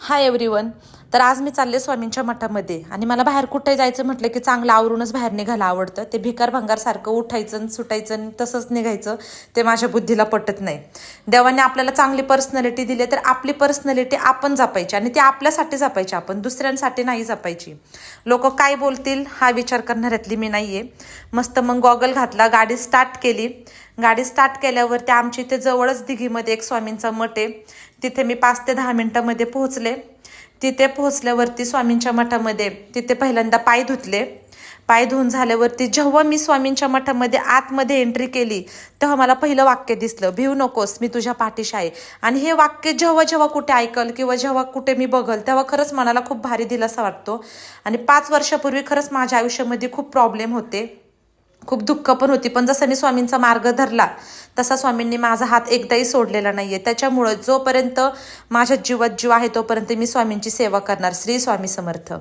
Hi everyone. तर आज मी चालले स्वामींच्या मठामध्ये आणि मला बाहेर कुठे जायचं म्हटलं की चांगलं आवरूनच बाहेर निघायला आवडतं. ते भिकार भंगारसारखं उठायचं आणि सुटायचं आणि तसंच निघायचं ते माझ्या बुद्धीला पटत नाही. देवाने आपल्याला चांगली पर्सनॅलिटी दिली तर आपली पर्सनॅलिटी आपण जपायची आणि ती आपल्यासाठी जपायची, आपण दुसऱ्यांसाठी नाही जपायची. लोक काय बोलतील हा विचार करणाऱ्यातली मी नाहीये. मस्त मग गॉगल घातला, गाडी स्टार्ट केली. गाडी स्टार्ट केल्यावरती आमच्या इथे जवळच दिघीमध्ये एक स्वामींचा मठ आहे. तिथे मी 5 ते 10 मिनिटांमध्ये पोहोचले. तिथे पोहोचल्यावरती स्वामींच्या मठामध्ये तिथे पहिल्यांदा पाय धुतले. पाय धुवून झाल्यावरती जेव्हा मी स्वामींच्या मठामध्ये आतमध्ये एंट्री केली तेव्हा मला पहिलं वाक्य दिसलं, भिवू नकोस, मी तुझ्या पाठीशी आहे. आणि हे वाक्य जेव्हा जेव्हा कुठे ऐकल किंवा जेव्हा कुठे मी बघल तेव्हा खरंच मनाला खूप भारी दिलासा वाटतो. आणि 5 वर्षापूर्वी खरंच माझ्या आयुष्यामध्ये खूप प्रॉब्लेम होते, खूप दुःख पण होती, पण जसं मी स्वामींचा मार्ग धरला तसा स्वामींनी माझा हात एकदाही सोडलेला नाहीये. त्याच्यामुळं जोपर्यंत माझ्या जीवात जीव आहे तोपर्यंत मी स्वामींची सेवा करणार. श्री स्वामी समर्थ.